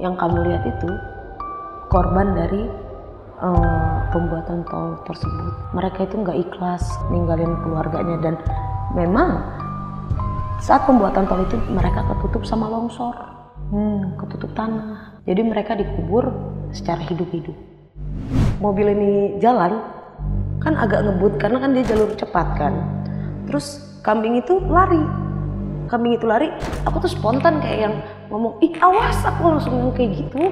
yang kamu lihat itu korban dari pembuatan tol tersebut. Mereka itu nggak ikhlas ninggalin keluarganya, dan memang saat pembuatan tol itu mereka ketutup sama longsor, ketutup tanah. Jadi mereka dikubur secara hidup-hidup. Mobil ini jalan kan agak ngebut karena kan dia jalur cepat kan. Terus kambing itu lari, aku tuh spontan kayak yang ngomong, ih awas, aku langsung yang kayak gitu.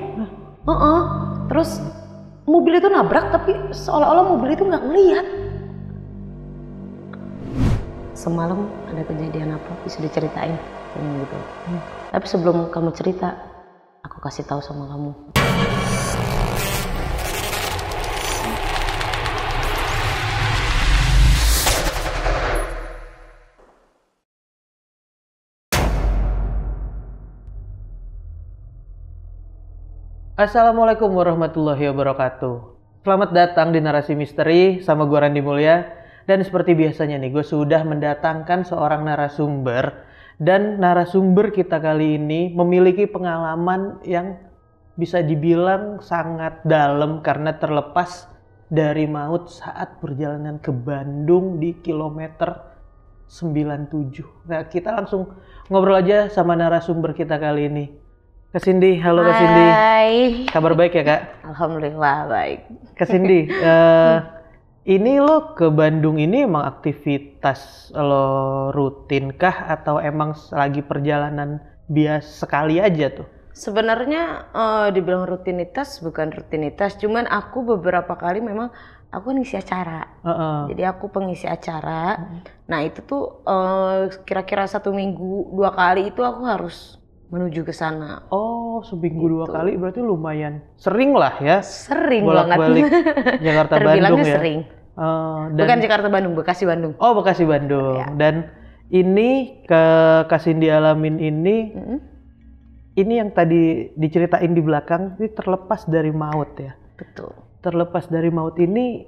Terus mobil itu nabrak, tapi seolah-olah mobil itu nggak ngeliat. Semalam ada kejadian apa, bisa diceritain gitu. Tapi sebelum kamu cerita, aku kasih tahu sama kamu. Assalamualaikum warahmatullahi wabarakatuh. Selamat datang di Narasi Misteri sama gue Randy Mulya. Dan seperti biasanya nih, gue sudah mendatangkan seorang narasumber. Dan narasumber kita kali ini memiliki pengalaman yang bisa dibilang sangat dalam karena terlepas dari maut saat perjalanan ke Bandung di kilometer 97. Nah, kita langsung ngobrol aja sama narasumber kita kali ini. Kak Cindy, halo Kak Cindy. Hai. Kabar baik ya Kak? Alhamdulillah baik. Kak Cindy, ini lo ke Bandung ini emang aktivitas lo rutin kah atau emang lagi perjalanan biasa sekali aja tuh? Sebenarnya dibilang rutinitas bukan rutinitas, cuman aku beberapa kali memang aku ngisi acara. Jadi aku pengisi acara. Nah itu tuh kira-kira 1 minggu 2 kali itu aku harus menuju ke sana. Oh, seminggu gitu. 2 kali berarti lumayan sering lah ya. Sering bolak-balik Jakarta Bandung ya. Sering. Bukan Jakarta Bandung, Bekasi Bandung. Oh, Bekasi Bandung. Ya. Dan ini ke Kak Cindy alamin ini yang tadi diceritain di belakang ini terlepas dari maut ya. Betul. Terlepas dari maut ini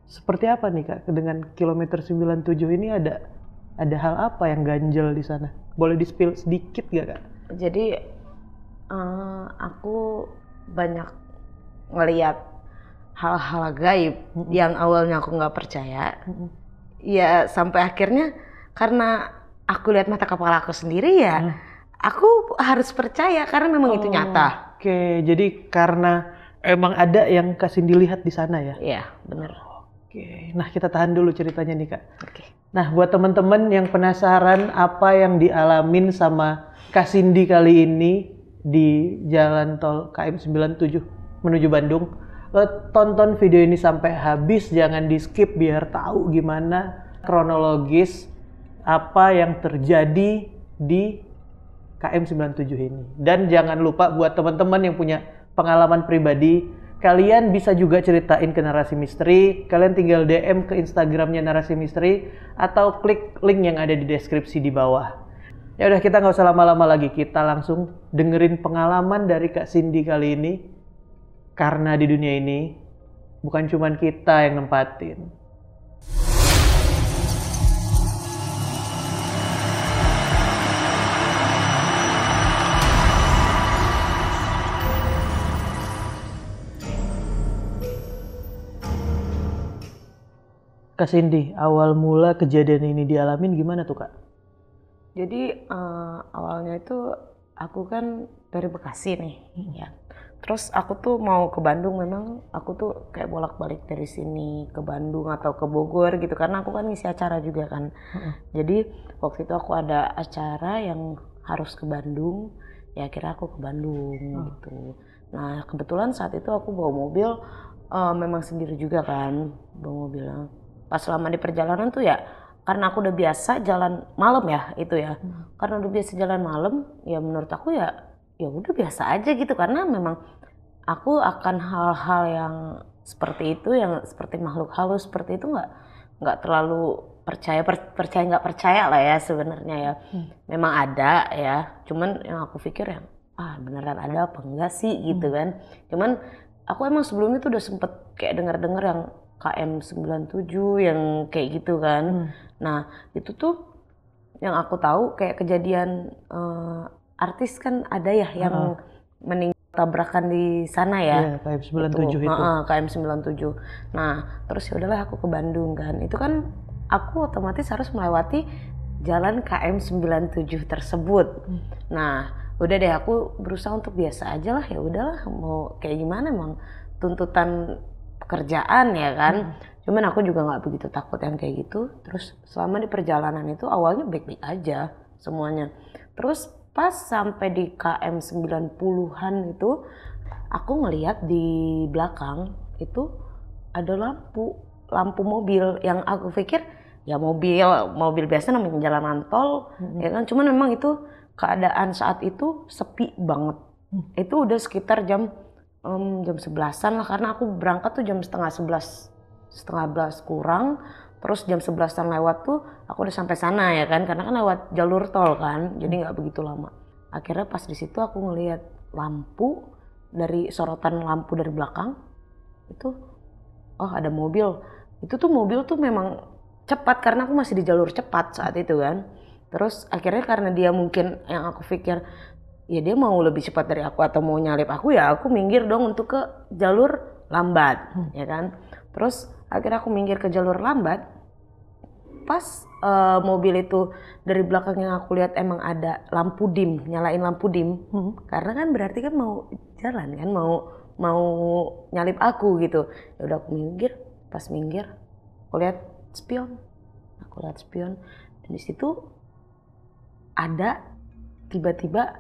seperti apa nih Kak dengan kilometer 97 ini ada hal apa yang ganjel di sana? Boleh di-spill sedikit gak Kak? Jadi aku banyak ngeliat hal-hal gaib yang awalnya aku nggak percaya. Ya sampai akhirnya karena aku lihat mata kepala aku sendiri ya, aku harus percaya karena memang itu nyata. Oke, jadi karena emang ada yang kasih dilihat di sana ya? Iya, bener. Oke, nah kita tahan dulu ceritanya nih Kak. Oke. Nah buat teman-teman yang penasaran apa yang dialamin sama Kak Cindy kali ini di jalan tol KM 97 menuju Bandung, lo tonton video ini sampai habis, jangan di skip biar tahu gimana kronologis apa yang terjadi di KM 97 ini. Dan jangan lupa buat teman-teman yang punya pengalaman pribadi, kalian bisa juga ceritain ke Narasi Misteri. Kalian tinggal DM ke Instagramnya Narasi Misteri atau klik link yang ada di deskripsi di bawah. Ya udah, kita nggak usah lama-lama lagi, kita langsung dengerin pengalaman dari Kak Cindy kali ini. Karena di dunia ini bukan cuma kita yang nempatin. Kak Cindy, awal mula kejadian ini dialamin gimana tuh Kak? Jadi awalnya itu aku kan dari Bekasi nih, ya. Terus aku tuh mau ke Bandung, memang aku tuh kayak bolak-balik dari sini ke Bandung atau ke Bogor gitu, karena aku kan ngisi acara juga kan. Jadi waktu itu aku ada acara yang harus ke Bandung, ya akhirnya aku ke Bandung gitu. Nah kebetulan saat itu aku bawa mobil, memang sendiri juga kan, bawa mobilnya. Pas selama di perjalanan tuh ya karena aku udah biasa jalan malam ya itu ya. Karena udah biasa jalan malam ya menurut aku ya udah biasa aja gitu, karena memang aku akan hal-hal yang seperti itu, yang seperti makhluk halus seperti itu nggak terlalu percaya nggak percaya lah ya sebenarnya ya. Memang ada ya, cuman yang aku pikir ya beneran ada apa enggak sih gitu kan. Cuman aku emang sebelumnya tuh udah sempet kayak denger yang KM 97 yang kayak gitu kan. Nah itu tuh yang aku tahu kayak kejadian artis kan ada ya yang meninggal tabrakan di sana ya. Iya, KM 97 itu. KM 97. Nah, terus ya udahlah aku ke Bandung kan. Itu kan aku otomatis harus melewati jalan KM 97 tersebut. Nah, udah deh aku berusaha untuk biasa aja lah, ya udahlah mau kayak gimana, emang tuntutan pekerjaan ya kan. Cuman aku juga nggak begitu takut yang kayak gitu. Terus selama di perjalanan itu awalnya baik-baik aja semuanya. Terus pas sampai di KM 90-an itu aku ngelihat di belakang itu ada lampu mobil yang aku pikir ya mobil biasa namanya jalanan tol ya kan. Cuman memang itu keadaan saat itu sepi banget. Itu udah sekitar jam 11-an lah, karena aku berangkat tuh jam setengah 11 kurang, terus jam 11-an lewat tuh aku udah sampai sana ya kan, karena kan lewat jalur tol kan, jadi nggak begitu lama. Akhirnya pas di situ aku ngelihat lampu, dari sorotan lampu dari belakang itu, oh ada mobil. Itu tuh mobil tuh memang cepat karena aku masih di jalur cepat saat itu kan. Terus akhirnya karena dia mungkin yang aku pikir ya dia mau lebih cepat dari aku atau mau nyalip aku, ya aku minggir dong untuk ke jalur lambat ya kan. Terus akhirnya aku minggir ke jalur lambat. Pas mobil itu dari belakang yang aku lihat emang ada lampu dim, nyalain lampu dim. Karena kan berarti kan mau jalan kan, mau nyalip aku gitu. Ya udah aku minggir, pas minggir aku lihat spion. Dan di situ ada tiba-tiba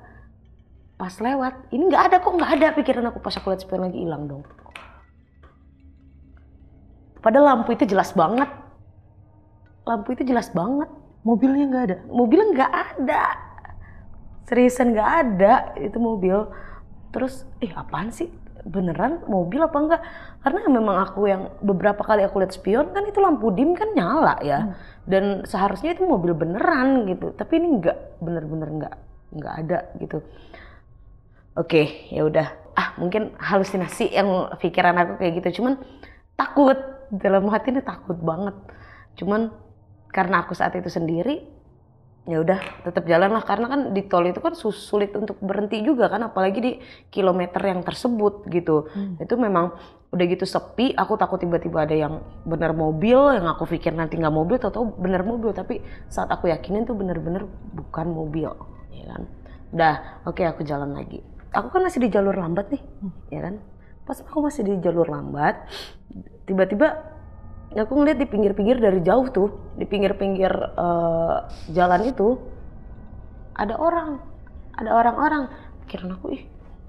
pas lewat, ini nggak ada pikiran aku, pas aku lihat spion lagi hilang dong. Padahal lampu itu jelas banget. Mobilnya nggak ada? Mobilnya nggak ada. Seriusan nggak ada itu mobil. Terus, apaan sih? Beneran mobil apa enggak? Karena memang aku yang beberapa kali aku lihat spion kan itu lampu dim kan nyala ya. Dan seharusnya itu mobil beneran gitu. Tapi ini nggak, bener-bener nggak ada gitu. Oke, ya udah. Mungkin halusinasi yang pikiran aku kayak gitu. Cuman takut, dalam hati ini takut banget. Cuman karena aku saat itu sendiri, ya udah tetap jalan lah, karena kan di tol itu kan sulit untuk berhenti juga kan, apalagi di kilometer yang tersebut gitu. Itu memang udah gitu sepi, aku takut tiba-tiba ada yang bener mobil, yang aku pikir nanti nggak mobil, tau-tau bener mobil. Tapi saat aku yakinin tuh bener-bener bukan mobil, ya kan. Udah, oke, aku jalan lagi. Aku kan masih di jalur lambat nih, ya kan. Pas aku masih di jalur lambat, tiba-tiba aku ngeliat di pinggir-pinggir dari jauh tuh, di pinggir-pinggir jalan itu ada orang-orang. Pikiran aku,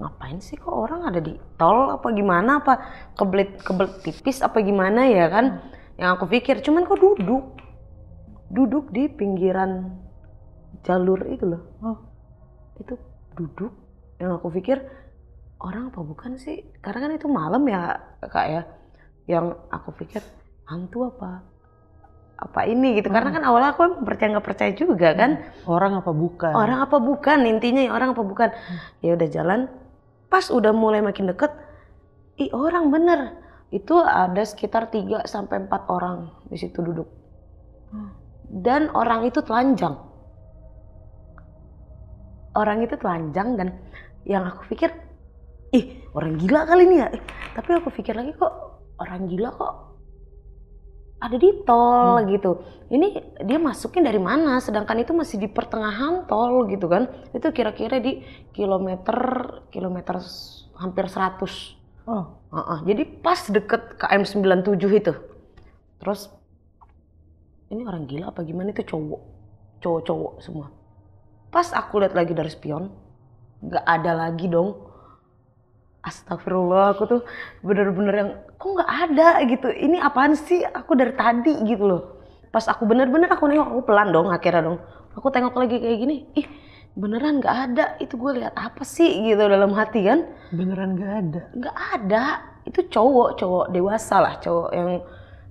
ngapain sih kok orang ada di tol, apa gimana, apa kebelet tipis apa gimana ya kan. Yang aku pikir, cuman kok duduk di pinggiran jalur itu loh. Itu duduk. Yang aku pikir orang apa bukan sih, karena kan itu malam ya kak ya. Yang aku pikir hantu apa ini gitu. Karena kan awalnya aku emang percaya nggak percaya juga kan. Orang apa bukan intinya ya, orang apa bukan. Ya udah jalan, pas udah mulai makin deket, orang bener. Itu ada sekitar 3-4 orang di situ duduk. Dan orang itu telanjang dan yang aku pikir, orang gila kali ini ya. Tapi aku pikir lagi, kok orang gila kok ada di tol gitu. Ini dia masukin dari mana? Sedangkan itu masih di pertengahan tol gitu kan. Itu kira-kira di kilometer hampir 100. Jadi pas deket KM 97 itu. Terus ini orang gila apa gimana, itu cowok semua. Pas aku lihat lagi dari spion, nggak ada lagi dong. Astagfirullah, aku tuh bener-bener yang kok nggak ada gitu. Ini apaan sih? Aku dari tadi gitu loh. Pas aku bener-bener aku nengok, aku pelan dong akhirnya dong. Aku tengok lagi kayak gini, beneran nggak ada. Itu gue lihat apa sih gitu dalam hati kan? Beneran nggak ada? Nggak ada. Itu cowok dewasa lah, cowok yang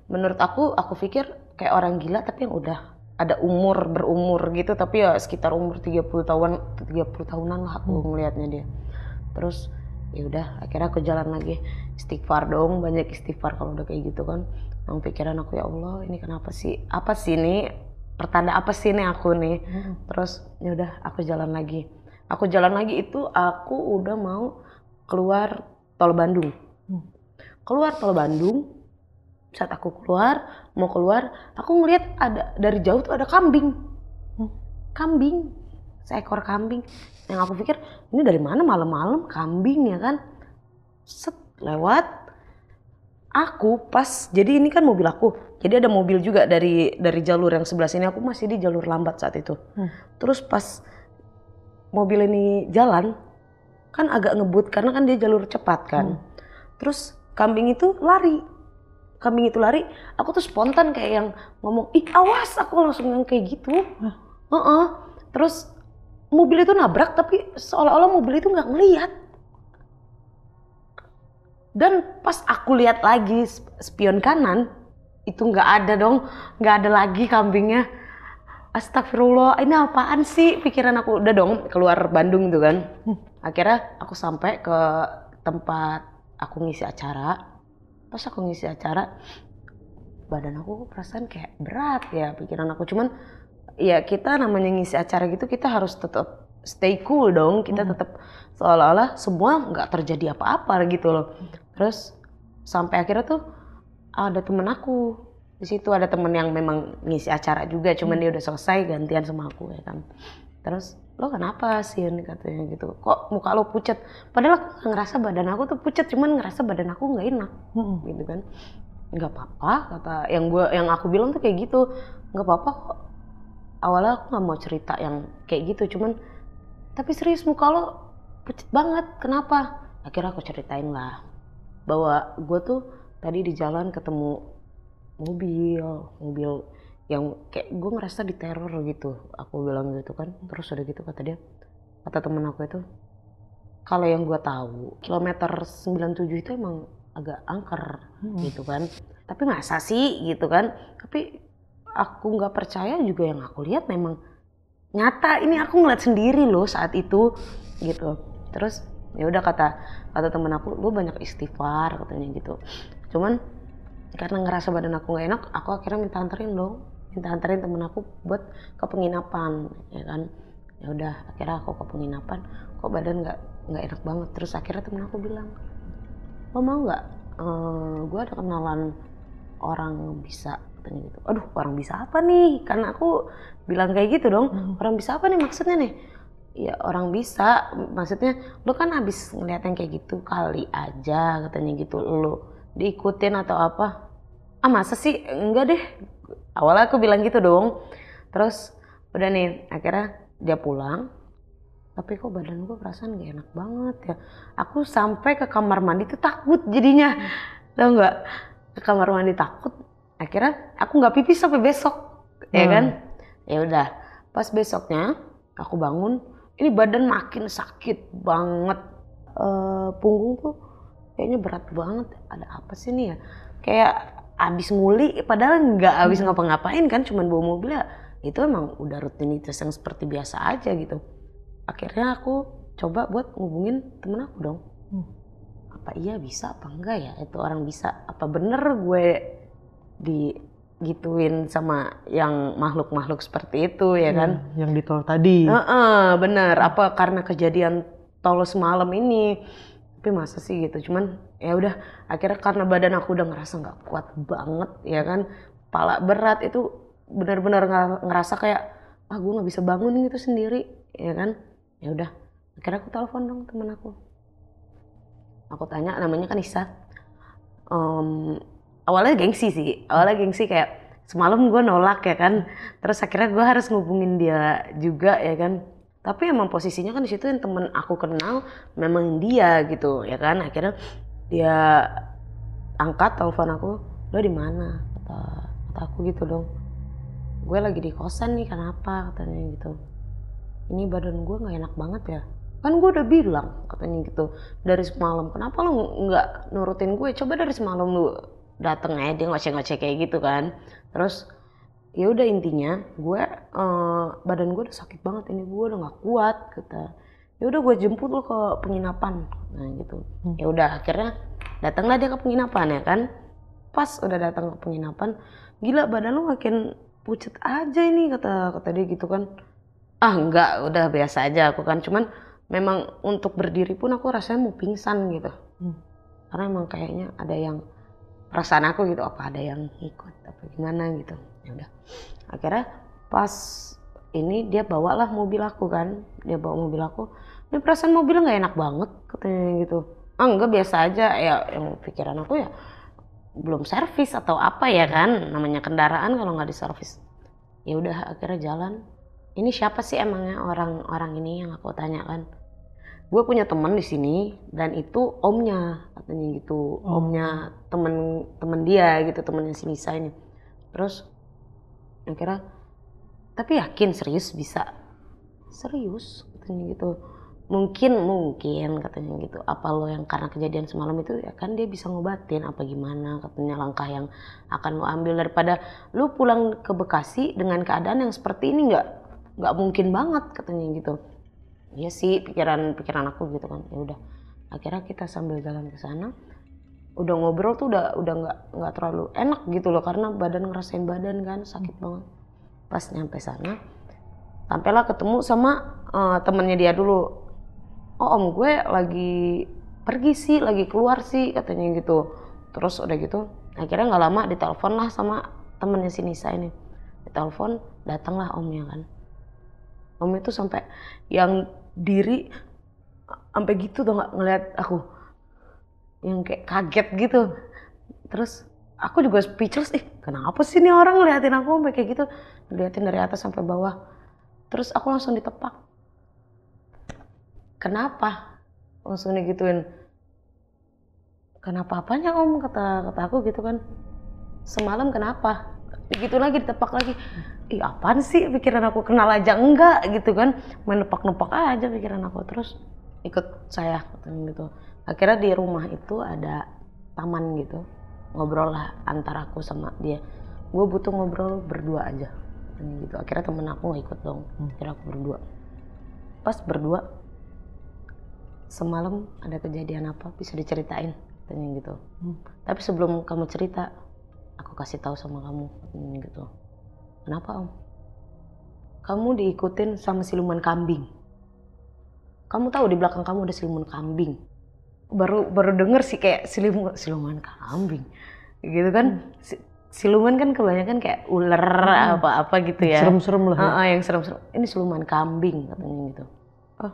menurut aku pikir kayak orang gila tapi yang udah ada berumur gitu, tapi ya sekitar umur 30 tahunan lah aku ngelihatnya dia. Terus ya udah akhirnya aku jalan lagi, istighfar dong, banyak istighfar kalau udah kayak gitu kan. Yang pikiran aku, ya Allah ini kenapa sih, apa sih ini pertanda apa sih ini aku nih. Terus ya udah aku jalan lagi, Aku jalan lagi itu aku udah mau keluar tol Bandung. Keluar tol Bandung, saat aku mau keluar, aku ngeliat ada dari jauh tuh ada kambing. Kambing, seekor kambing. Yang aku pikir ini dari mana malam-malam kambing ya kan? Set lewat. Aku pas, jadi ini kan mobil aku. Jadi ada mobil juga dari jalur yang sebelah sini, aku masih di jalur lambat saat itu. Terus pas mobil ini jalan, kan agak ngebut karena kan dia jalur cepat kan. Terus kambing itu lari, aku tuh spontan kayak yang ngomong, ih awas, aku langsung yang kayak gitu. Terus mobil itu nabrak tapi seolah-olah mobil itu nggak ngelihat. Dan pas aku lihat lagi spion kanan, itu nggak ada dong, nggak ada lagi kambingnya. Astagfirullah, ini apaan sih pikiran aku. Udah dong keluar Bandung itu kan. Akhirnya aku sampai ke tempat aku ngisi acara. Pas aku ngisi acara, badan aku perasaan kayak berat ya pikiran aku. Cuman ya kita namanya ngisi acara gitu, kita harus tetap stay cool dong. Kita tetap seolah-olah semua nggak terjadi apa-apa gitu loh. Terus sampai akhirnya tuh ada temen aku. Di situ ada temen yang memang ngisi acara juga, cuman dia udah selesai gantian sama aku ya kan. Terus lo kenapa sih katanya gitu, kok muka lo pucat, padahal aku ngerasa badan aku tuh pucat, cuman ngerasa badan aku nggak enak gitu kan. Nggak apa-apa kata yang aku bilang tuh kayak gitu, nggak apa-apa kok. Awalnya aku nggak mau cerita yang kayak gitu, cuman tapi serius muka lo pucat banget, kenapa? Akhirnya aku ceritain lah bahwa gue tuh tadi di jalan ketemu mobil yang kayak gue ngerasa diteror gitu, aku bilang gitu kan. Terus udah gitu kata temen aku itu, kalau yang gue tahu kilometer 97 itu emang agak angker gitu kan, tapi masa sih gitu kan. Tapi aku nggak percaya juga, yang aku lihat memang nyata, ini aku ngeliat sendiri loh saat itu gitu. Terus ya udah kata temen aku, lu banyak istighfar katanya gitu. Cuman karena ngerasa badan aku nggak enak, aku akhirnya minta anterin temen aku buat ke penginapan ya kan. Ya udah akhirnya aku ke penginapan, kok badan nggak enak banget. Terus akhirnya temen aku bilang, lo mau nggak gue ada kenalan orang bisa katanya gitu. Aduh, orang bisa apa nih, karena aku bilang kayak gitu dong. Orang bisa apa nih maksudnya nih? Ya orang bisa maksudnya lo kan habis ngeliat yang kayak gitu, kali aja katanya gitu lo diikutin atau apa. Masa sih, enggak deh, awalnya aku bilang gitu dong. Terus udah nih akhirnya dia pulang, tapi kok badan gue perasaan gak enak banget ya. Aku sampai ke kamar mandi tuh takut jadinya, tau nggak, ke kamar mandi takut. Akhirnya aku nggak pipis sampai besok ya kan. Ya udah pas besoknya aku bangun, ini badan makin sakit banget. Punggung tuh kayaknya berat banget, ada apa sih nih ya, kayak abis nguli, padahal nggak abis ngapa-ngapain kan, cuman bawa mobil ya. Itu emang udah rutinitas yang seperti biasa aja gitu. Akhirnya aku coba buat ngubungin temen aku dong. Apa iya bisa apa enggak ya itu orang bisa, apa bener gue digituin sama yang makhluk-makhluk seperti itu ya kan. Yang di tol tadi. Bener, apa karena kejadian tol semalam ini. Tapi masa sih gitu. Cuman ya udah akhirnya karena badan aku udah ngerasa nggak kuat banget ya kan, kepala berat, itu benar-benar ngerasa kayak gue nggak bisa bangun gitu sendiri ya kan. Ya udah akhirnya aku telepon dong temen aku tanya, namanya kan Isa. Awalnya gengsi kayak semalam gue nolak ya kan, terus akhirnya gue harus ngubungin dia juga ya kan. Tapi emang posisinya kan di situ yang temen aku kenal memang dia gitu ya kan. Akhirnya dia angkat telepon aku, lo di mana? Kata aku gitu dong. Gue lagi di kosan nih, kenapa? Katanya gitu. Ini badan gue nggak enak banget ya. Kan gue udah bilang katanya gitu dari semalam. Kenapa lo nggak nurutin gue? Coba dari semalam lu dateng aja, dia ngoceh-ngoceh kayak gitu kan. Terus ya udah intinya gue badan gue udah sakit banget, ini gue udah nggak kuat kata. Ya udah gue jemput lo ke penginapan, nah gitu. Ya udah akhirnya datanglah dia ke penginapan ya kan. Pas udah datang ke penginapan, gila badan lo makin pucet aja ini kata dia gitu kan. Enggak, udah biasa aja aku kan. Cuman memang untuk berdiri pun aku rasanya mau pingsan gitu. Karena emang kayaknya ada yang perasaan aku gitu, apa ada yang ikut apa gimana gitu. Ya udah. Akhirnya pas ini dia bawalah mobil aku kan. Dia bawa mobil aku. Ini perasaan mobilnya nggak enak banget katanya gitu. Enggak, biasa aja ya, yang pikiran aku ya belum servis atau apa ya kan, namanya kendaraan kalau nggak diservis. Ya udah akhirnya jalan. Ini siapa sih emangnya orang-orang ini yang aku tanyakan? Gue punya teman di sini dan itu omnya katanya gitu, omnya temen dia gitu, temennya si Nisa ini. Terus akhirnya, tapi yakin serius bisa? Serius katanya gitu. Mungkin katanya gitu. Apa lo yang karena kejadian semalam itu ya kan dia bisa ngobatin apa gimana, katanya langkah yang akan lo ambil daripada lo pulang ke Bekasi dengan keadaan yang seperti ini, nggak mungkin banget katanya gitu. Iya sih, pikiran aku gitu kan. Ya udah akhirnya kita sambil jalan ke sana udah ngobrol tuh udah nggak terlalu enak gitu loh, karena ngerasain badan kan sakit banget. Pas nyampe sana sampailah ketemu sama temennya dia dulu. Oh, om gue lagi pergi sih, lagi keluar sih katanya gitu. Terus udah gitu akhirnya nggak lama ditelepon lah sama temennya si Nisa ini. Ditelepon, datanglah omnya kan. Om itu sampai yang diri sampai gitu tuh nggak ngeliat aku, yang kayak kaget gitu. Terus aku juga speechless, kenapa sih nih orang ngeliatin aku sampai kayak gitu, ngeliatin dari atas sampai bawah. Terus aku langsung ditepak. Kenapa? Langsung digituin. Kenapa apanya om, kata aku gitu kan. Semalam kenapa? Gitu lagi, ditepak lagi. Apaan sih, pikiran aku kenal aja enggak gitu kan, main nepak-nepak aja pikiran aku. Terus ikut saya gitu. Akhirnya di rumah itu ada taman gitu, ngobrol lah antara aku sama dia. Gue butuh ngobrol berdua aja gitu. Akhirnya temen aku gak ikut dong, akhirnya aku berdua. Pas berdua, semalam ada kejadian apa, bisa diceritain katanya gitu. Tapi sebelum kamu cerita, aku kasih tahu sama kamu gitu. Kenapa om? Kamu diikutin sama siluman kambing. Kamu tahu di belakang kamu ada siluman kambing. Baru denger sih kayak siluman kambing gitu kan. Siluman kan kebanyakan kayak ular apa-apa gitu ya. Serem-serem lah. Yang serem-serem. Ini siluman kambing katanya gitu. Oh,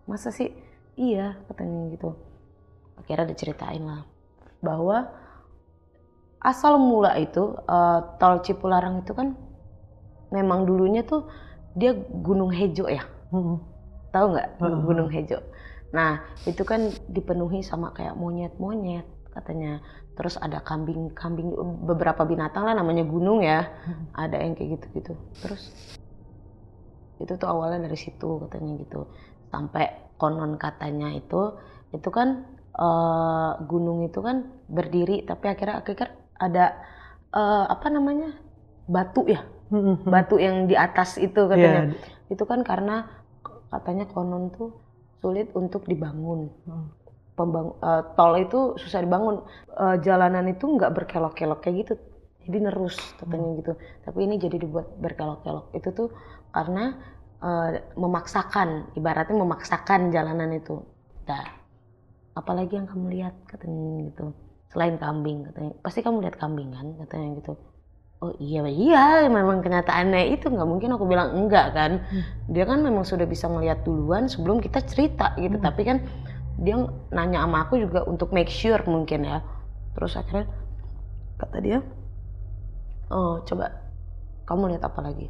masa sih? Iya katanya gitu. Akhirnya diceritain lah bahwa asal mula itu tol Cipularang itu kan memang dulunya tuh dia Gunung Hejo ya. Tahu nggak Gunung Hejo? Nah itu kan dipenuhi sama kayak monyet-monyet katanya. Terus ada kambing-kambing, beberapa binatang lah, namanya gunung ya. Ada yang kayak gitu-gitu. Terus itu tuh awalnya dari situ katanya gitu. Sampai konon katanya itu kan gunung itu kan berdiri, tapi akhirnya ada apa namanya, batu ya. Batu yang di atas itu katanya. Itu kan karena katanya konon tuh sulit untuk dibangun. Tol itu susah dibangun. Jalanan itu nggak berkelok-kelok kayak gitu. Jadi nerus katanya gitu. Tapi ini jadi dibuat berkelok-kelok. Itu tuh karena memaksakan, ibaratnya memaksakan jalanan itu. Nah, apalagi yang kamu lihat katanya gitu. Selain kambing katanya. Pasti kamu lihat kambing kan katanya gitu. Oh iya memang kenyataannya itu, nggak mungkin aku bilang enggak kan. Dia kan memang sudah bisa melihat duluan sebelum kita cerita gitu. Tapi kan dia nanya sama aku juga untuk make sure mungkin ya. Terus akhirnya kata dia, oh coba kamu lihat apa lagi?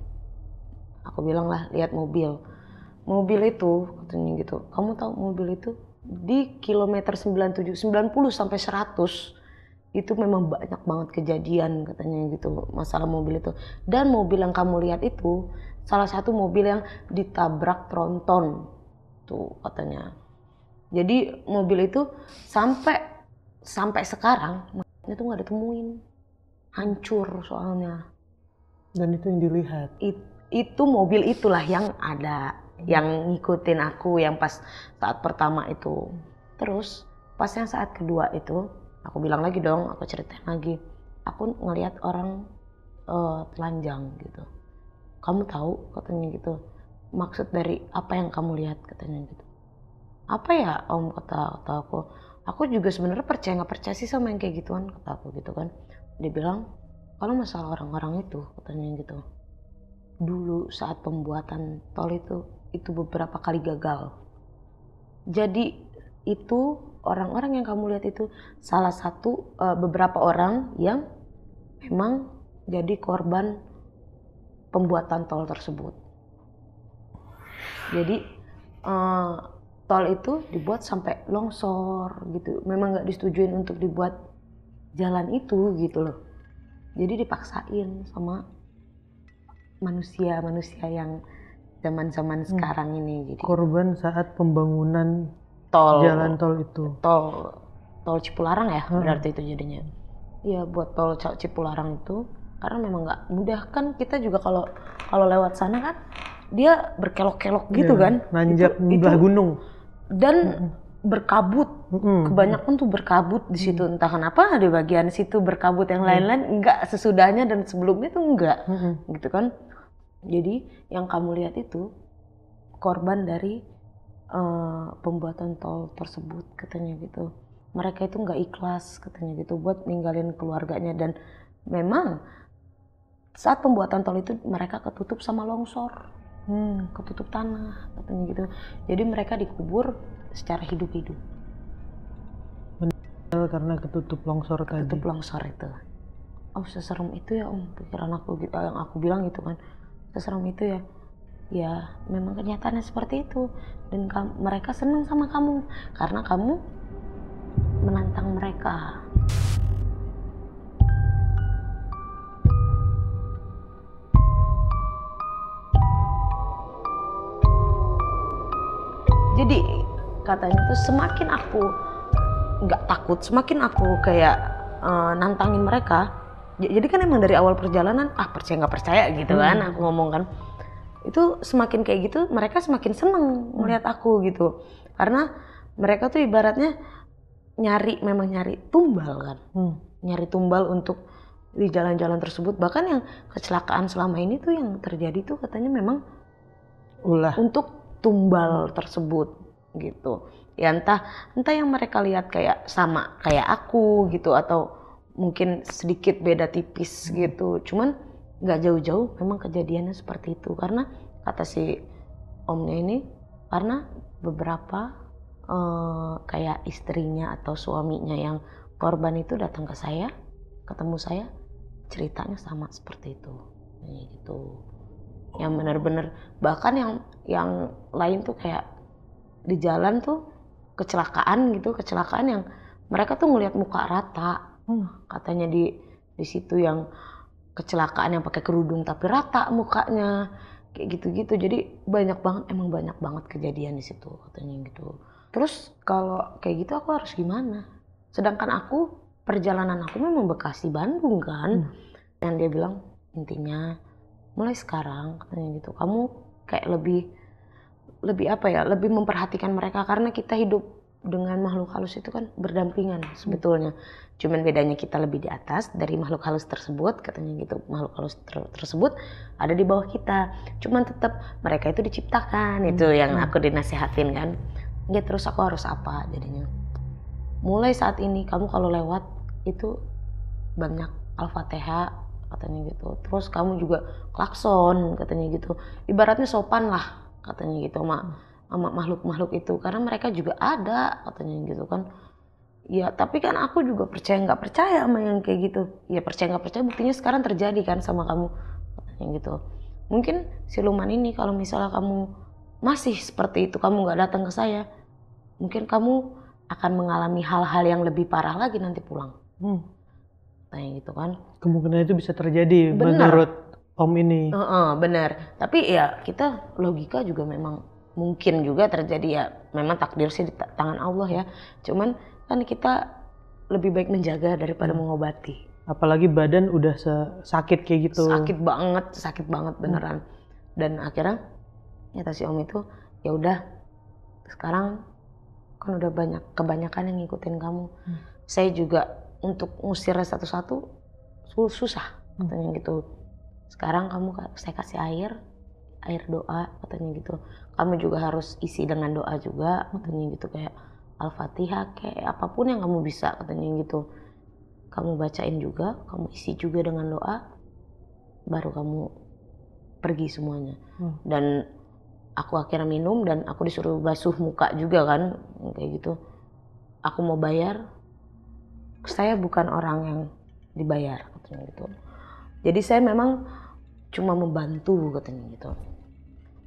Aku bilang lah lihat mobil itu katanya gitu. Kamu tahu mobil itu di kilometer 97, 90 sampai 100 itu memang banyak banget kejadian katanya gitu masalah mobil itu. Dan mobil yang kamu lihat itu salah satu mobil yang ditabrak tronton tuh katanya. Jadi mobil itu sampai sekarang itu nggak ditemuin, hancur soalnya. Dan itu yang dilihat. Itu mobil itulah yang ada, yang ngikutin aku yang pas saat pertama itu. Terus pas yang saat kedua itu aku bilang lagi dong, aku ceritain lagi. Aku ngelihat orang telanjang gitu. Kamu tahu katanya gitu. maksud dari apa yang kamu lihat, katanya gitu. Apa ya Om, kata aku juga sebenarnya percaya nggak percaya sih sama yang kayak gituan, kata aku gitu kan. Dia bilang kalau masalah orang-orang itu, katanya gitu, dulu saat pembuatan tol itu beberapa kali gagal. Jadi itu orang-orang yang kamu lihat itu salah satu beberapa orang yang memang jadi korban pembuatan tol tersebut. Jadi tol itu dibuat sampai longsor gitu. Memang nggak disetujuin untuk dibuat jalan itu gitu loh. Jadi dipaksain sama manusia yang zaman sekarang ini. Jadi korban saat pembangunan jalan tol itu. Tol Cipularang ya, berarti itu jadinya. Iya, buat tol Cipularang itu karena memang nggak mudah kan, kita juga kalau lewat sana kan dia berkelok-kelok gitu kan, nanjak belah gunung dan berkabut. Kebanyakan tuh berkabut di situ, entah kenapa di bagian situ berkabut, yang lain-lain enggak, sesudahnya dan sebelumnya tuh enggak, gitu kan. Jadi yang kamu lihat itu korban dari pembuatan tol tersebut, katanya gitu. Mereka itu nggak ikhlas, katanya gitu, buat ninggalin keluarganya. Dan memang saat pembuatan tol itu mereka ketutup sama longsor, ketutup tanah, katanya gitu. Jadi mereka dikubur secara hidup-hidup. Karena ketutup longsor tadi. Ketutup longsor itu. Oh, seserem itu ya Om, pikiran aku gitu, yang aku bilang gitu kan. Seserem itu ya. Ya memang kenyataannya seperti itu. Dan mereka senang sama kamu karena kamu menantang mereka. Jadi katanya tuh semakin aku nggak takut, semakin aku kayak nantangin mereka. Jadi kan emang dari awal perjalanan percaya nggak percaya gitu kan, aku ngomong kan. Itu semakin kayak gitu mereka semakin seneng melihat aku gitu. Karena mereka tuh ibaratnya memang nyari tumbal kan. Nyari tumbal untuk di jalan-jalan tersebut. Bahkan yang kecelakaan selama ini tuh yang terjadi tuh katanya memang untuk tumbal tersebut gitu. Ya entah yang mereka lihat kayak sama kayak aku gitu, atau mungkin sedikit beda tipis gitu. Cuman nggak jauh-jauh memang kejadiannya seperti itu. Karena kata si omnya ini, karena beberapa kayak istrinya atau suaminya yang korban itu datang ke saya, ketemu saya, ceritanya sama seperti itu gitu. Yang benar-benar bahkan yang lain tuh kayak di jalan tuh kecelakaan yang mereka tuh ngelihat muka rata. Katanya di situ yang kecelakaan yang pakai kerudung tapi rata mukanya kayak gitu-gitu. Jadi banyak banget kejadian di situ katanya gitu. Terus kalau kayak gitu aku harus gimana? Sedangkan perjalanan aku memang Bekasi Bandung kan. Dan dia bilang intinya mulai sekarang katanya gitu, kamu kayak lebih lebih memperhatikan mereka, karena kita hidup dengan makhluk halus itu kan berdampingan sebetulnya. Cuman bedanya kita lebih di atas dari makhluk halus tersebut, katanya gitu. Makhluk halus tersebut ada di bawah kita. Cuman tetap mereka itu diciptakan, itu yang aku dinasehatin kan. Ya terus aku harus apa jadinya? Mulai saat ini kamu kalau lewat itu banyak Al-Fatihah katanya gitu. Terus kamu juga klakson katanya gitu. Ibaratnya sopan lah katanya gitu sama makhluk-makhluk itu, karena mereka juga ada katanya gitu kan. Ya tapi kan aku juga percaya nggak percaya sama yang kayak gitu. Ya percaya nggak percaya buktinya sekarang terjadi kan sama kamu katanya gitu. Mungkin siluman ini kalau misalnya kamu masih seperti itu, kamu nggak datang ke saya, mungkin kamu akan mengalami hal-hal yang lebih parah lagi nanti pulang. Kayak gitu kan. Kemungkinan itu bisa terjadi menurut Om ini. Benar. Tapi ya kita logika juga memang mungkin juga terjadi, ya memang takdir sih di tangan Allah ya. Cuman kan kita lebih baik menjaga daripada mengobati. Apalagi badan udah sakit kayak gitu. Sakit banget beneran. Dan akhirnya kata si Om itu, ya udah sekarang kan udah kebanyakan yang ngikutin kamu. Saya juga untuk ngusirnya satu-satu susah katanya gitu. Sekarang saya kasih air air doa katanya gitu. Kamu juga harus isi dengan doa juga katanya gitu, kayak Al-Fatihah kayak apapun yang kamu bisa katanya gitu. Kamu bacain juga, kamu isi juga dengan doa, baru kamu pergi semuanya. Dan aku akhirnya minum dan aku disuruh basuh muka juga kan kayak gitu. Aku mau bayar, saya bukan orang yang dibayar katanya gitu. Jadi saya memang cuma membantu katanya gitu.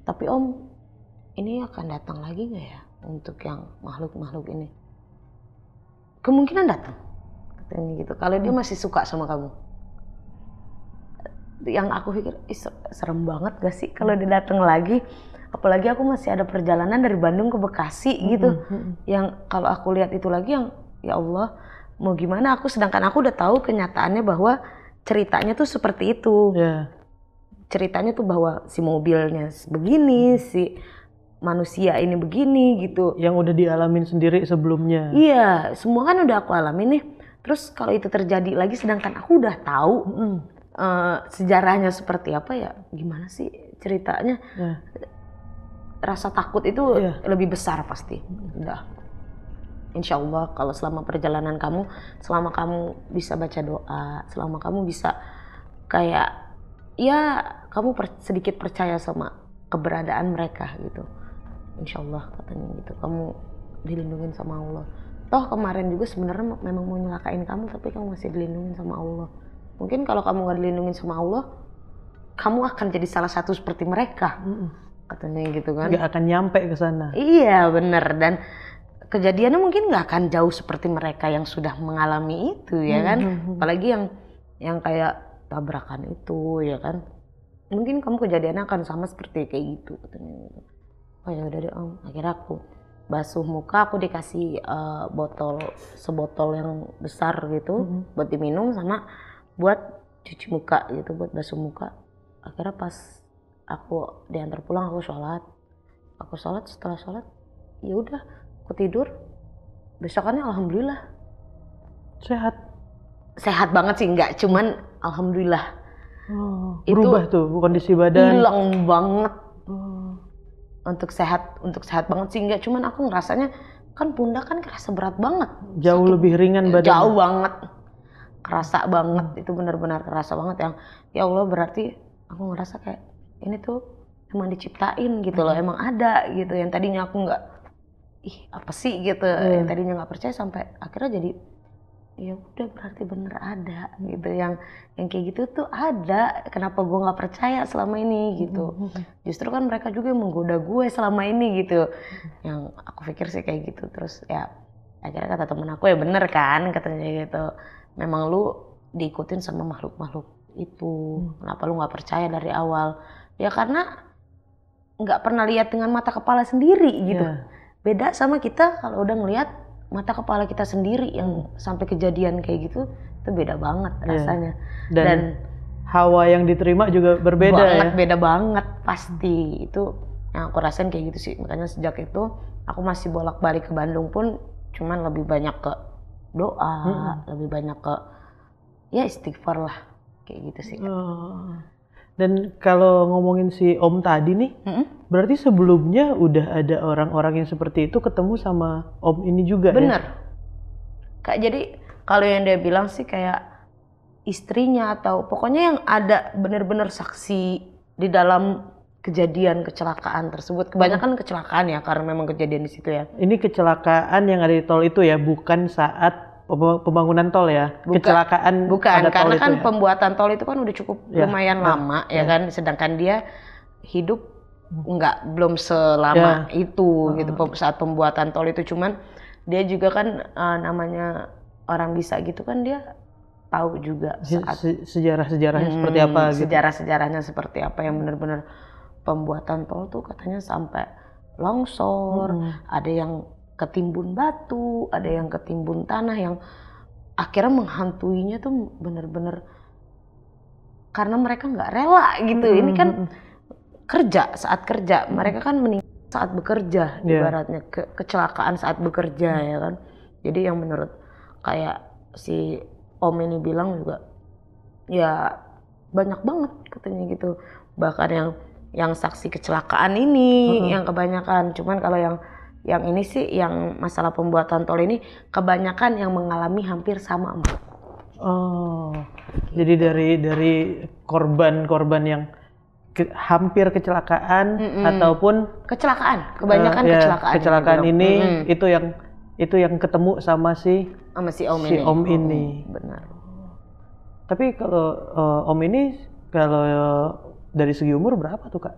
Tapi Om, ini akan datang lagi nggak ya untuk yang makhluk-makhluk ini? Kemungkinan datang katanya gitu. Kalau dia masih suka sama kamu. Yang aku pikir, serem banget gak sih kalau dia datang lagi? Apalagi aku masih ada perjalanan dari Bandung ke Bekasi gitu. Yang kalau aku lihat itu lagi yang ya Allah, mau gimana aku, sedangkan aku udah tahu kenyataannya bahwa ceritanya tuh seperti itu. Ceritanya tuh bahwa si mobilnya begini, si manusia ini begini gitu. Yang udah dialamin sendiri sebelumnya. Iya, semua kan udah aku alamin nih. Terus kalau itu terjadi lagi sedangkan aku udah tahu sejarahnya seperti apa, ya gimana sih ceritanya. Rasa takut itu lebih besar pasti. Udah. Insya Allah kalau selama perjalanan kamu, selama kamu bisa baca doa, selama kamu bisa kayak ya kamu sedikit percaya sama keberadaan mereka gitu, insya Allah katanya gitu, kamu dilindungin sama Allah. Toh kemarin juga sebenarnya memang mau nyelakain kamu, tapi kamu masih dilindungin sama Allah. Mungkin kalau kamu gak dilindungin sama Allah, kamu akan jadi salah satu seperti mereka. Katanya gitu kan. Gak akan nyampe ke sana. Iya bener, dan kejadiannya mungkin gak akan jauh seperti mereka yang sudah mengalami itu ya kan. Apalagi yang kayak tabrakan itu ya kan. Mungkin kamu kejadiannya akan sama seperti kayak gitu katanya gitu. Oh ya udah deh Om, akhirnya aku basuh muka, aku dikasih sebotol yang besar gitu buat diminum sama buat cuci muka gitu, buat basuh muka. Akhirnya pas aku diantar pulang, aku sholat, setelah sholat ya udah aku tidur. Besokannya alhamdulillah sehat banget sih, enggak cuman alhamdulillah. Berubah tuh kondisi badan, hilang banget. Untuk sehat banget sih enggak, cuman aku ngerasanya kan pundak kan kerasa berat banget, jauh sakit, lebih ringan badan, jauh banget, kerasa banget. Itu benar-benar kerasa banget yang ya Allah, berarti aku ngerasa kayak ini tuh emang diciptain gitu loh, emang ada gitu. Yang tadinya aku nggak, apa sih gitu, yang tadinya nggak percaya sampai akhirnya jadi ya udah berarti bener ada gitu. Yang kayak gitu tuh ada, kenapa gue nggak percaya selama ini gitu. Justru kan mereka juga yang menggoda gue selama ini gitu. Yang aku pikir sih kayak gitu. Terus ya akhirnya kata temen aku, ya bener kan katanya gitu, memang lu diikutin sama makhluk-makhluk itu. Kenapa lu nggak percaya dari awal? Ya karena nggak pernah lihat dengan mata kepala sendiri gitu. Beda sama kita kalau udah ngelihat mata kepala kita sendiri yang sampai kejadian kayak gitu, itu beda banget rasanya. Dan hawa yang diterima juga berbeda banget, beda banget pasti. Itu yang aku rasain kayak gitu sih. Makanya sejak itu aku masih bolak-balik ke Bandung pun cuman lebih banyak ke doa, lebih banyak ke ya istighfar lah, kayak gitu sih. Dan kalau ngomongin si Om tadi nih, berarti sebelumnya udah ada orang-orang yang seperti itu ketemu sama Om ini juga. Bener. Ya? Kak, jadi kalau yang dia bilang sih kayak istrinya atau pokoknya yang ada bener-bener saksi di dalam kejadian kecelakaan tersebut. Kebanyakan kecelakaan ya, karena memang kejadian di situ ya. Ini kecelakaan yang ada di tol itu ya, bukan saat pembangunan tol ya? Kecelakaan bukan, ada karena tol kan itu ya? Pembuatan tol itu kan udah cukup lumayan lama ya kan, sedangkan dia hidup belum selama itu gitu saat pembuatan tol itu. Cuman dia juga kan namanya orang bisa gitu kan, dia tahu juga saat sejarah-sejarahnya seperti apa gitu. Sejarah-sejarahnya seperti apa, yang benar-benar pembuatan tol tuh katanya sampai longsor, ada yang ketimbun batu, ada yang ketimbun tanah, yang akhirnya menghantuinya tuh bener-bener karena mereka nggak rela gitu. Ini kan saat kerja, mereka kan meninggal saat bekerja, ibaratnya kecelakaan saat bekerja ya kan. Jadi yang menurut kayak si Om ini bilang juga ya banyak banget katanya gitu. Bahkan yang yang saksi kecelakaan ini yang kebanyakan. Cuman kalau yang ini sih yang masalah pembuatan tol ini kebanyakan yang mengalami hampir sama, Mbak. Oh, jadi dari korban-korban yang hampir kecelakaan ataupun kecelakaan, kebanyakan kecelakaan ini itu yang ketemu sama si Om ini. Benar. Tapi kalau Om ini kalau dari segi umur berapa tuh Kak?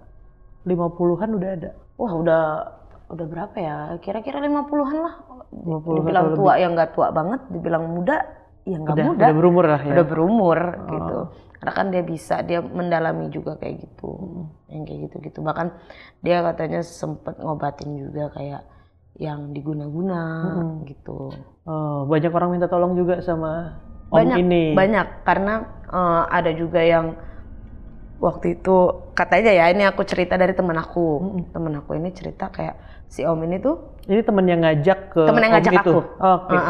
50-an udah ada? Wah udah berapa ya? Kira-kira 50-an lah. 50 dibilang tua ya nggak tua banget, dibilang muda ya nggak muda. Udah berumur lah ya? Udah berumur gitu. Karena kan dia mendalami juga kayak gitu. Yang kayak gitu-gitu. Bahkan dia katanya sempet ngobatin juga kayak yang diguna-guna gitu. Banyak orang minta tolong juga sama Om ini? Banyak, karena ada juga yang waktu itu katanya ya, ini aku cerita dari temen aku. Temen aku ini cerita kayak si Om ini tuh. Ini temen yang ngajak ke temen yang ngajak Om itu? aku. Okay.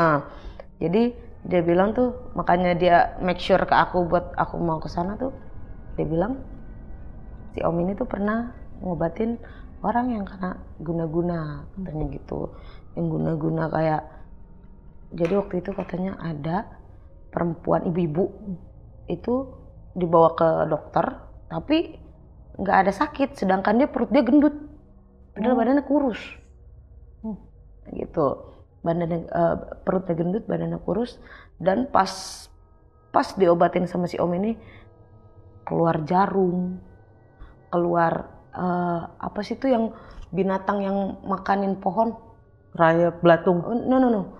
Jadi dia bilang tuh, makanya dia make sure ke aku buat aku mau ke sana tuh. Dia bilang si Om ini tuh pernah ngobatin orang yang kena guna-guna katanya gitu. Yang guna-guna kayak, jadi waktu itu katanya ada perempuan ibu-ibu itu dibawa ke dokter tapi nggak ada sakit, sedangkan perut dia gendut, padahal badannya kurus gitu. Perutnya gendut, badannya kurus, dan pas diobatin sama si Om ini keluar jarum, keluar apa sih itu yang binatang yang makanin pohon? Rayap belatung? No.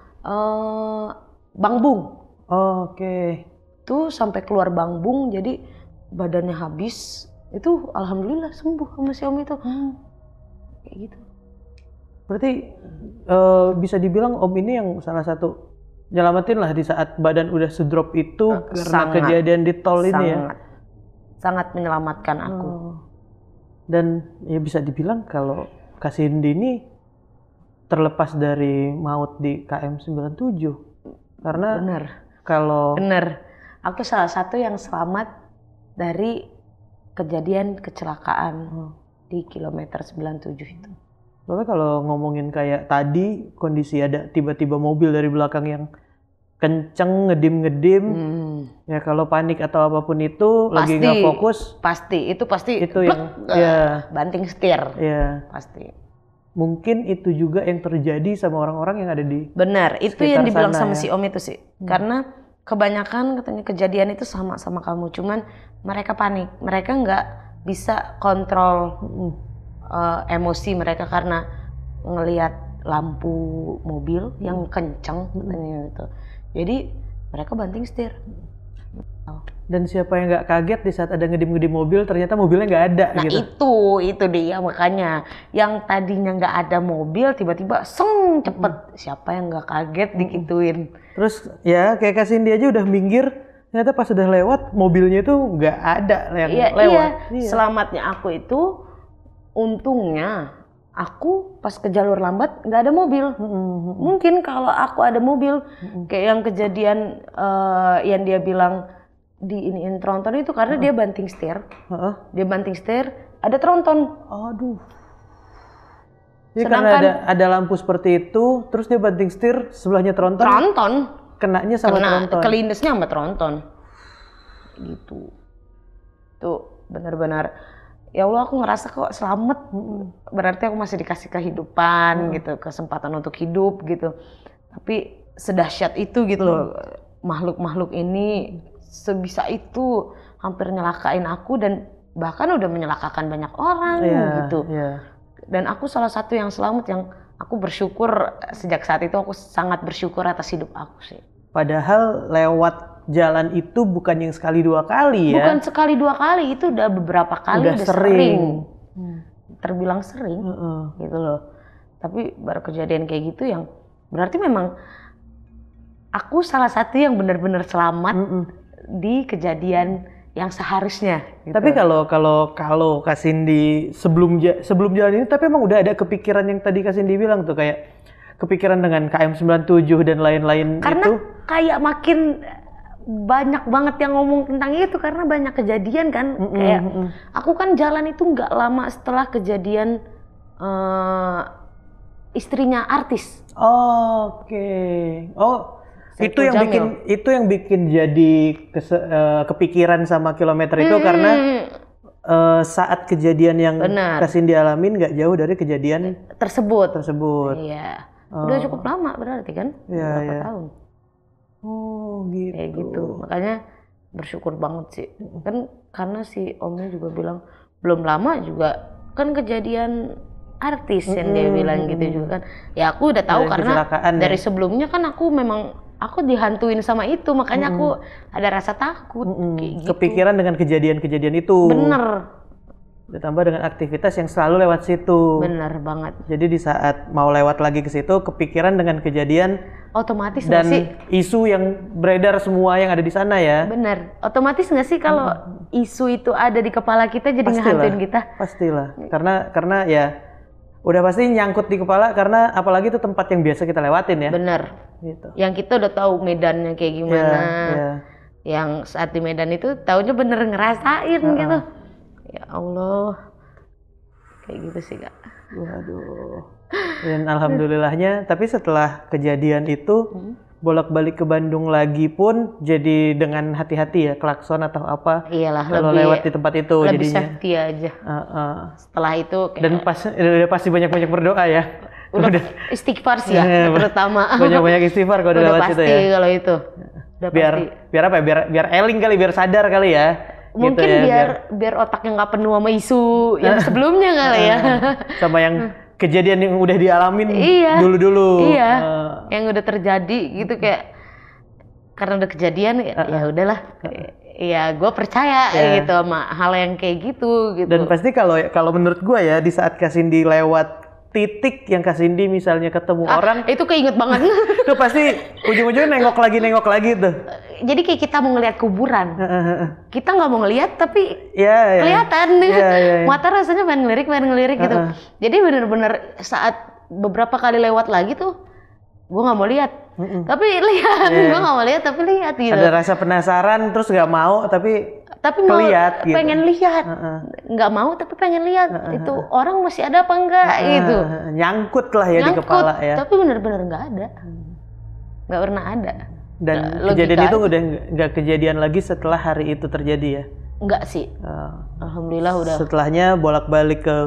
Bangbung. Oke. Tuh sampai keluar bangbung, jadi badannya habis. Itu alhamdulillah sembuh sama si Om itu. Kayak gitu. Berarti bisa dibilang Om ini yang salah satu nyelamatin lah di saat badan udah sedrop itu karena kejadian di tol ini ya? Sangat menyelamatkan aku. Dan ya bisa dibilang kalau Kak Cindy ini terlepas dari maut di KM 97 karena bener. Aku salah satu yang selamat dari kejadian kecelakaan di kilometer 97 itu. Soalnya kalau ngomongin kayak tadi kondisi ada tiba-tiba mobil dari belakang yang kenceng ngedim ya, kalau panik atau apapun itu lagi nggak fokus pasti itu yang banting setir pasti. Mungkin itu juga yang terjadi sama orang-orang yang ada di benar, itu yang dibilang sama ya. si Om itu sih. Karena kebanyakan katanya kejadian itu sama kamu, cuman mereka panik, mereka nggak bisa kontrol emosi mereka karena ngelihat lampu mobil yang kenceng katanya gitu. Jadi mereka banting setir. Dan siapa yang nggak kaget di saat ada ngedim-ngedim mobil ternyata mobilnya nggak ada gitu. Itu dia makanya. Yang tadinya nggak ada mobil tiba-tiba cepet. Siapa yang nggak kaget dikituin. Terus ya kayak Kak Cindy aja udah minggir, ternyata pas udah lewat mobilnya itu nggak ada yang lewat. Iya. Selamatnya aku itu untungnya aku pas ke jalur lambat nggak ada mobil. Mungkin kalau aku ada mobil kayak yang kejadian yang dia bilang di iniin tronton itu karena dia banting setir. Dia banting setir, ada tronton. Aduh. Jadi karena ada lampu seperti itu, terus dia banting setir, sebelahnya tronton. Kenanya sama tronton. Kelindesnya sama tronton. Gitu. Tuh benar-benar ya Allah, aku ngerasa kok selamat. Berarti aku masih dikasih kehidupan gitu, kesempatan untuk hidup gitu. Tapi sedahsyat itu gitu loh. Makhluk-makhluk ini sebisa itu hampir nyelakain aku dan bahkan udah menyelakakan banyak orang gitu. Dan aku salah satu yang selamat, yang aku bersyukur sejak saat itu, aku sangat bersyukur atas hidup aku sih. Padahal lewat jalan itu bukan yang sekali dua kali ya? Bukan sekali dua kali, itu udah beberapa kali, udah sering. Terbilang sering gitu loh. Tapi baru kejadian kayak gitu yang berarti memang aku salah satu yang benar-benar selamat di kejadian yang seharusnya. Gitu. Tapi kalau Kak Cindy sebelum jalan ini, tapi emang udah ada kepikiran yang tadi Kak Cindy bilang tuh, kayak kepikiran dengan KM 97 dan lain-lain itu? Karena kayak banyak banget yang ngomong tentang itu karena banyak kejadian kan. Kayak aku kan jalan itu nggak lama setelah kejadian istrinya artis. Oke. Oh, itu yang bikin jadi kepikiran sama Kilometer itu karena saat kejadian yang Kak Cindy alamin nggak jauh dari kejadian tersebut. Iya. Udah cukup lama berarti kan? Berapa tahun? Oh gitu. Kayak gitu. Makanya bersyukur banget sih. Kan karena si omnya juga bilang belum lama juga kan kejadian artis yang dia bilang gitu juga kan. Ya aku udah tahu karena dari sebelumnya kan aku dihantuin sama itu, makanya aku ada rasa takut. Kayak gitu. Kepikiran dengan kejadian-kejadian itu. Bener. Ditambah dengan aktivitas yang selalu lewat situ. Bener banget. Jadi di saat mau lewat lagi ke situ, kepikiran dengan kejadian otomatis dan nggak sih? Isu yang beredar semua yang ada di sana ya. Bener. Otomatis nggak sih kalau isu itu ada di kepala kita jadi ngehantuin kita? Pastilah. Karena ya udah pasti nyangkut di kepala karena apalagi itu tempat yang biasa kita lewatin ya. Bener. Gitu. Yang kita udah tahu medannya kayak gimana. Yang saat di Medan itu taunya bener ngerasain gitu. Ya Allah, kayak gitu sih Kak. Waduh. Dan alhamdulillahnya, tapi setelah kejadian itu bolak-balik ke Bandung lagi pun jadi dengan hati-hati ya, klakson atau apa. Iyalah, kalau lewat di tempat itu lebih jadinya. Safety aja. Setelah itu kayak dan udah pasti banyak-banyak berdoa ya. Udah istighfar sih ya, terutama. Banyak-banyak istighfar kalau udah lewat situ ya. Pasti kalau itu. Biar apa ya? Biar eling kali, biar sadar kali ya. Mungkin gitu ya, biar otaknya nggak penuh sama isu yang sebelumnya kali ya. Sama yang kejadian yang udah dialamin dulu-dulu. Iya. Yang udah terjadi gitu kayak karena udah kejadian ya udahlah. Ya gue percaya gitu sama hal yang kayak gitu. Dan pasti kalau menurut gue ya di saat Kak Cindy lewat titik yang Kak Cindy misalnya ketemu orang itu keinget banget. Itu pasti ujung-ujungnya nengok lagi tuh. Jadi kayak kita mau ngeliat kuburan, kita nggak mau ngeliat tapi kelihatan. Mata rasanya pengen ngelirik gitu. Jadi bener-bener saat beberapa kali lewat lagi tuh gue nggak mau lihat, tapi lihat. Gue nggak mau lihat tapi lihat gitu. Ada rasa penasaran terus nggak mau tapi ngeliat, gitu. Pengen lihat, nggak mau tapi pengen lihat itu orang masih ada apa enggak gitu. Nyangkut lah ya di kepala ya. Tapi bener-bener nggak ada, nggak pernah ada. Dan kejadian itu udah nggak kejadian lagi setelah hari itu terjadi ya? Enggak sih, alhamdulillah udah. Setelahnya bolak-balik ke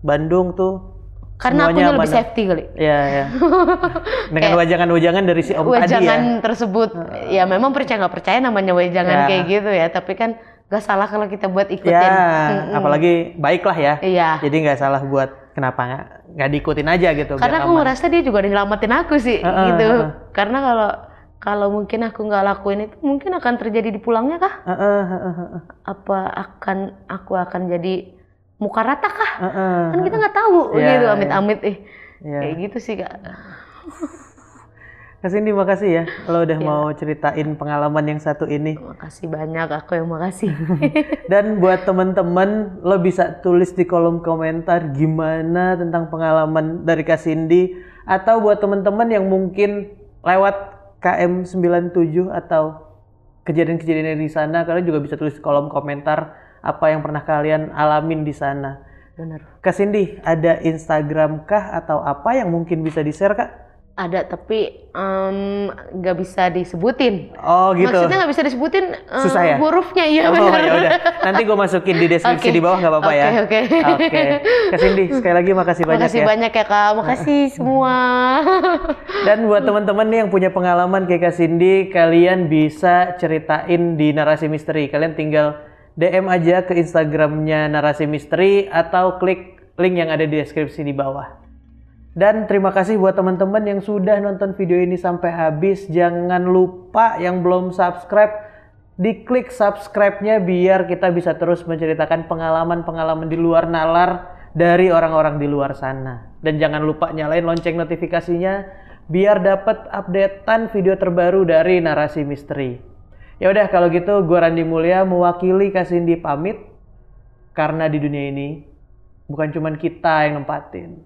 Bandung tuh. Karena akunya lebih safety kali. Iya. Dengan wajangan-wajangan dari si om tadi ya. Wajangan tersebut, ya memang percaya nggak percaya namanya wajangan kayak gitu ya. Tapi kan nggak salah kalau kita buat ikutin. Apalagi baik lah ya. Iya. Jadi nggak salah buat kenapa nggak diikutin aja gitu. Karena aku ngerasa dia juga nyelamatin aku sih, gitu. Karena kalau mungkin aku nggak lakuin itu, mungkin akan terjadi di pulangnya kah? Apa aku akan jadi muka rata kah? Kan kita nggak tahu gitu, amit-amit kayak gitu sih Kak. Kak Cindy makasih ya lo udah mau ceritain pengalaman yang satu ini. Makasih banyak, aku yang makasih. Dan buat temen-temen lo bisa tulis di kolom komentar gimana tentang pengalaman dari Kak Cindy, atau buat temen-temen yang mungkin lewat KM 97 atau kejadian-kejadian di sana, kalian juga bisa tulis di kolom komentar apa yang pernah kalian alamin di sana. Benar. Kak Cindy, ada Instagram kah atau apa yang mungkin bisa di-share Kak? Ada, tapi nggak bisa disebutin. Oh gitu. Maksudnya nggak bisa disebutin susah ya? Hurufnya, iya benar. Ya udah. Nanti gue masukin di deskripsi di bawah, nggak apa-apa ya. Oke. Kak Cindy, sekali lagi makasih banyak ya. Makasih banyak ya Kak, makasih semua. Dan buat teman-teman nih yang punya pengalaman kayak Kak Cindy, kalian bisa ceritain di Narasi Misteri. Kalian tinggal DM aja ke Instagramnya Narasi Misteri atau klik link yang ada di deskripsi di bawah. Dan terima kasih buat teman-teman yang sudah nonton video ini sampai habis. Jangan lupa yang belum subscribe, diklik subscribe-nya biar kita bisa terus menceritakan pengalaman-pengalaman di luar nalar dari orang-orang di luar sana. Dan jangan lupa nyalain lonceng notifikasinya biar dapat updatean video terbaru dari Narasi Misteri. Ya udah kalau gitu gue Randy Mulya mewakili Kak Cindy pamit, karena di dunia ini bukan cuma kita yang nempatin,